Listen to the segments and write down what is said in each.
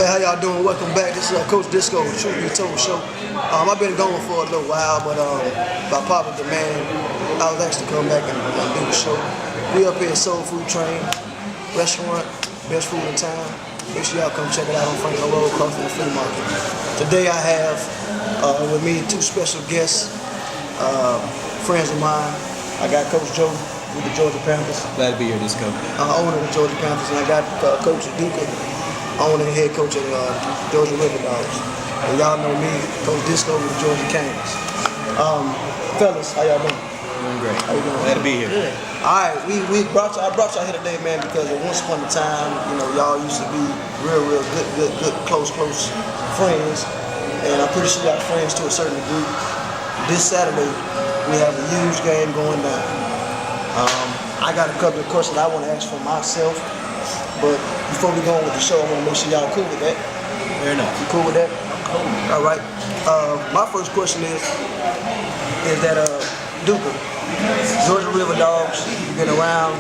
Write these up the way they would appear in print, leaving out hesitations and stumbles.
Hey, how y'all doing? Welcome back. This is Coach Disco, Truth Be Told Show. I've been going for a little while, but by popular demand, I was asked to come back and do the show. We up here at Soul Food Train Restaurant, best food in town. Make sure y'all come check it out on Franklin Road, across from the flea market. Today I have with me two special guests, friends of mine. I got Coach Joe with the Georgia Panthers. Glad to be here, Disco. Owner of the Georgia Panthers, and I got Coach Duca, owner and head coach of the Georgia River Dogs. And y'all know me, Coach Disco with the Georgia Canes. Fellas, how y'all doing? Doing great. How you doing? Glad to be here. Good. All right, I brought y'all here today, man, because at once upon a time, y'all used to be real good, close friends. And I'm pretty sure y'all friends to a certain degree. This Saturday, we have a huge game going down. I got a couple of questions I want to ask for myself, but before we go on with the show, I want to make sure y'all cool with that. Fair enough. You cool with that? Cool. All right. My first question is that Duca, Georgia River Dogs, you've been around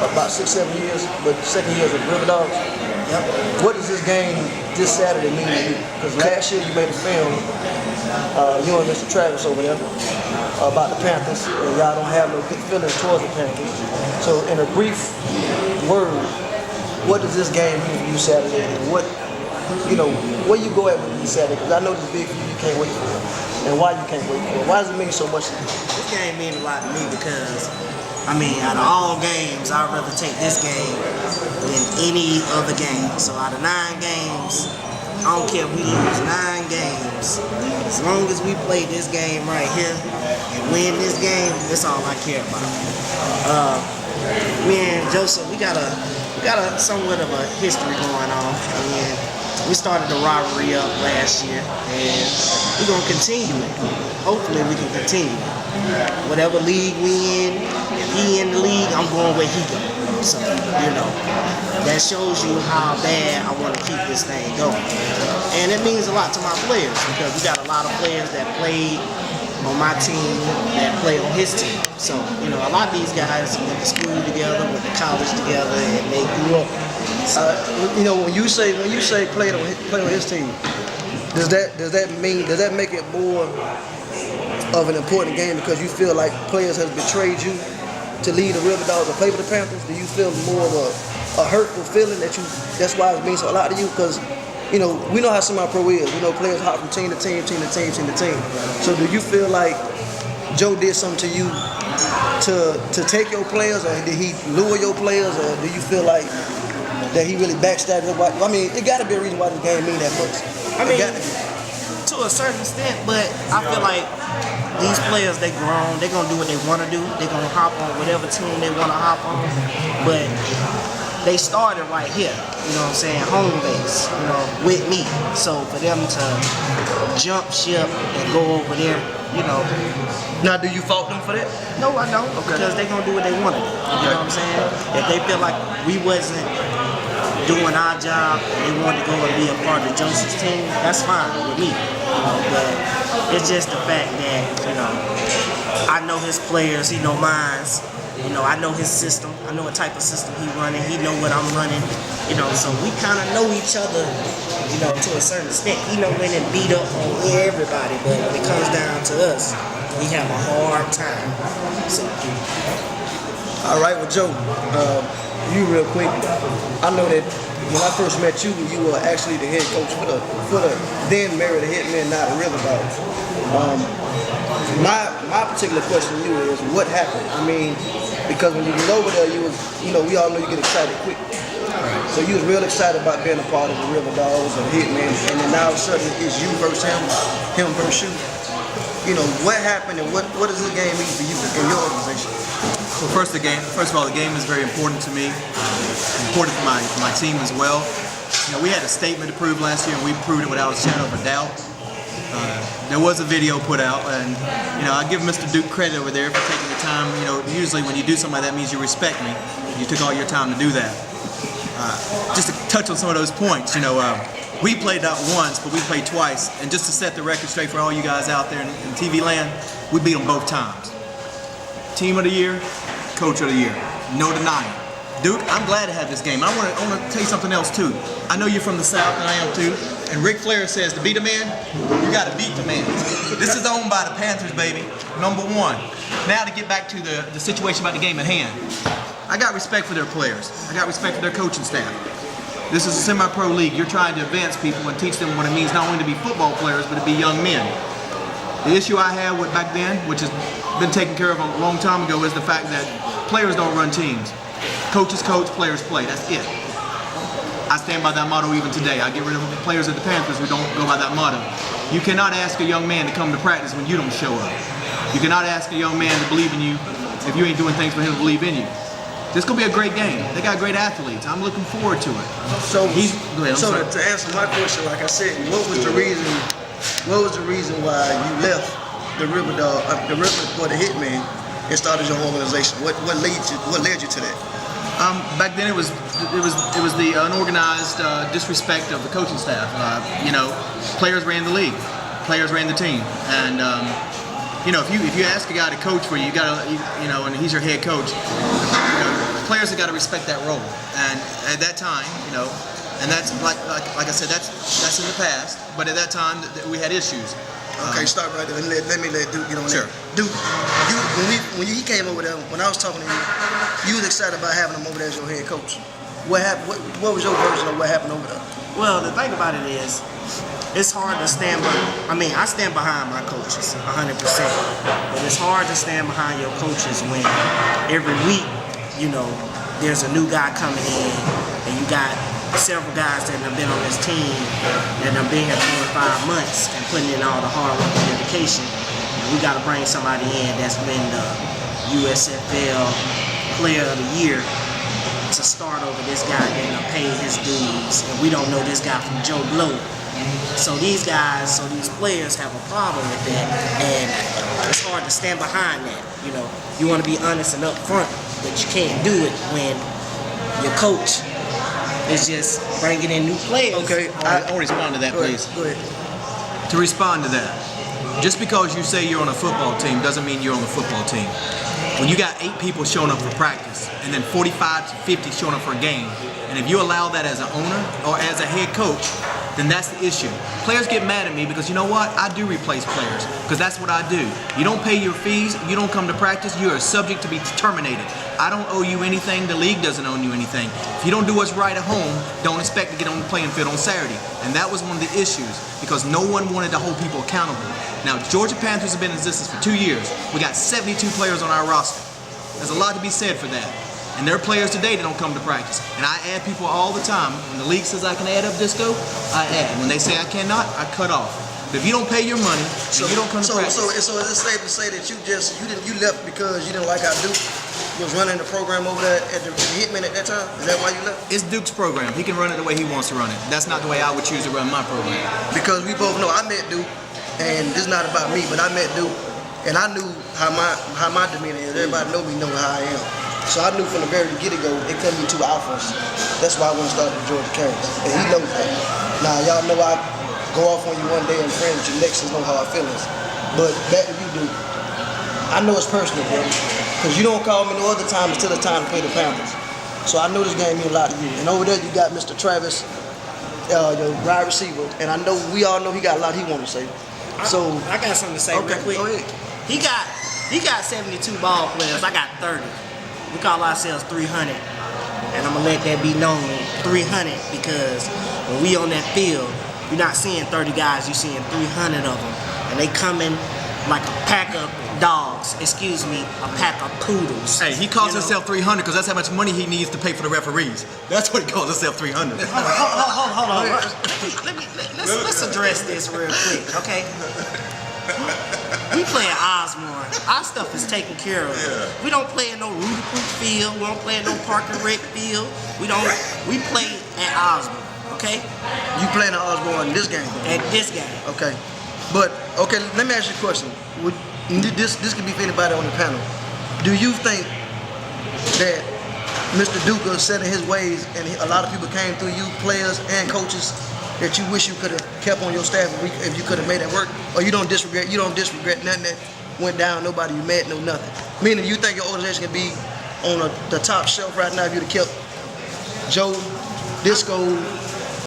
about 6-7 years, but second year as a River Dogs. Yep. What does this game this Saturday mean to you? Because last year you made a film, you and Mr. Travis over there, about the Panthers, and y'all don't have no good feelings towards the Panthers. So in a brief word, what does this game mean for you Saturday? And where you go at with you Saturday? Because I know this big for you can't wait for it. And why you can't wait for it? Why does it mean so much to you? This game means a lot to me because, out of all games, I'd rather take this game than any other game. So out of 9 games, I don't care if we lose 9 games. As long as we play this game right here and win this game, that's all I care about. Me and Joseph, we got a somewhat of a history going on. We started the rivalry up last year, and we're gonna continue it. Hopefully, we can continue it. Whatever league we in, if he in the league, I'm going where he goes. So, that shows you how bad I want to keep this thing going. And it means a lot to my players because we got a lot of players that played on my team that play on his team. So, a lot of these guys went to school together, went to college together, and they grew up. When you say play on his team, does that make it more of an important game because you feel like players has betrayed you to lead the River Dogs or play for the Panthers? Do you feel more of a hurtful feeling that's why it means a lot to you? Because we know how semi-pro is. Players hop from team to team. So do you feel like Joe did something to you to take your players, or did he lure your players, or do you feel like that he really backstabbed you? It got to be a reason why this game mean that much. To a certain extent, but I feel like these players, they grown, they're going to do what they want to do. They're going to hop on whatever team they want to hop on. But they started right here, home base, with me. So for them to jump ship and go over there, Now, do you fault them for that? No, I don't, because they're going to do what they want to do. You know what I'm saying? If they feel like we wasn't doing our job, they wanted to go and be a part of Joseph's team, that's fine with me. But it's just the fact that, I know his players, he know mine. I know his system. I know what type of system he running. He know what I'm running. So we kind of know each other, to a certain extent. He know when and beat up on everybody, but when it comes down to us, we have a hard time. So. All right, well, Joe, you real quick. I know that when I first met you, you were actually the head coach for the then married the Hitmen, now the River Dogs. My particular question to you is, what happened? Because when you was over there, you was, we all know you get excited quick. So you was real excited about being a part of the River Dogs or Hitmen, and then now all of a sudden it's you versus him versus you. What happened, and what does this game mean for you in your organization? Well, first of all, the game is very important to me. Important for my team as well. We had a statement approved last year, and we proved it without a shadow of a doubt. There was a video put out, and I give Mr. Duke credit over there for taking the time. Usually when you do something like that, means you respect me. You took all your time to do that. Just to touch on some of those points, we played not once, but we played twice. And just to set the record straight for all you guys out there in TV land, we beat them both times. Team of the year, coach of the year, no denying. Duke, I'm glad to have this game. I want to tell you something else too. I know you're from the South, and I am too. And Ric Flair says to beat a man, you got to beat the man. This is owned by the Panthers, baby. #1. Now to get back to the situation about the game at hand. I got respect for their players. I got respect for their coaching staff. This is a semi-pro league. You're trying to advance people and teach them what it means not only to be football players, but to be young men. The issue I had with back then, which has been taken care of a long time ago, is the fact that players don't run teams. Coaches coach, players play. That's it. I stand by that motto even today. I get rid of the players at the Panthers who don't go by that motto. You cannot ask a young man to come to practice when you don't show up. You cannot ask a young man to believe in you if you ain't doing things for him to believe in you. This is going to be a great game. They got great athletes. I'm looking forward to it. So, Go ahead, to answer my question, like I said, what was the reason why you left the River or the Hitman and started your organization? What led you to that? Back then it was the unorganized disrespect of the coaching staff. Players ran the league, players ran the team, and if you ask a guy to coach for you, you gotta and he's your head coach. Players have got to respect that role, and at that time, and that's like I said, that's in the past. But at that time, we had issues. Okay, stop right there. Let me let Duke get on Sure. there. Duke, when he came over there, when I was talking to you, you was excited about having him over there as your head coach. What happened? What was your version of what happened over there? Well, the thing about it is, it's hard to stand I stand behind my coaches 100%. But it's hard to stand behind your coaches when every week, there's a new guy coming in, and you got several guys that have been on this team that have been here 4 or 5 months and putting in all the hard work and dedication. And we got to bring somebody in that's been the USFL Player of the Year to start over this guy getting to pay his dues, and we don't know this guy from Joe Blow. So these players have a problem with that, and it's hard to stand behind that. You want to be honest and upfront, but you can't do it when your coach is just bringing in new players. Okay, I'll respond to that, please. Go ahead. To respond to that, just because you say you're on a football team doesn't mean you're on the football team. When you got 8 people showing up for practice and then 45 to 50 showing up for a game, and if you allow that as an owner or as a head coach, then that's the issue. Players get mad at me because you know what? I do replace players because that's what I do. You don't pay your fees, you don't come to practice, you are subject to be terminated. I don't owe you anything, the league doesn't owe you anything. If you don't do what's right at home, don't expect to get on the playing field on Saturday. And that was one of the issues because no one wanted to hold people accountable. Now, Georgia Panthers have been in existence for 2 years. We got 72 players on our roster. There's a lot to be said for that. And there are players today that don't come to practice. And I add people all the time. When the league says I can add up disco, I add. When they say I cannot, I cut off. But if you don't pay your money, you don't come to practice. So is it safe to say that you left because you didn't like how Duke was running the program over there at the Hitman at that time? Is that why you left? It's Duke's program. He can run it the way he wants to run it. That's not the way I would choose to run my program. Because we both know I met Duke, and this is not about me, but I met Duke, and I knew how my demeanor is. Everybody know me, know how I am. So I knew from the very get-go it couldn't be 2 alphas. That's why I went and started with Georgia Canes, and he knows that. Now y'all know I go off on you one day and friends with you next is no hard feelings. But back to you, Duke. I know it's personal, bro, because you don't call me no other time until it's time to play the Panthers. So I know this game means a lot to you. And over there you got Mr. Travis, your wide receiver, and I know we all know he got a lot he want to say. So I got something to say real quick. Go ahead. He got 72 ball players. I got 30. We call ourselves 300, and I'm gonna let that be known, 300, because when we on that field, you're not seeing 30 guys, you're seeing 300 of them, and they coming like a pack of dogs. Excuse me, a pack of poodles. Hey, he calls himself 300 because that's how much money he needs to pay for the referees. That's what he calls himself 300. Hold on. Let's address this real quick, okay? We play at Osborne. Our stuff is taken care of. Yeah. We don't play in no Rudy Poop field. We don't play in no Park and Rec field. We play at Osborne, okay? You playing at Osborne in this game? At this game. Okay. But, okay, let me ask you a question. This could be for anybody on the panel. Do you think that Mr. Duca set in his ways and a lot of people came through you, players and coaches, that you wish you could have kept on your staff if you could have made it work? Or you don't disregret nothing that went down, nobody you met, no nothing? Meaning you think your organization can be on the top shelf right now if you'd have kept Joe, Disco,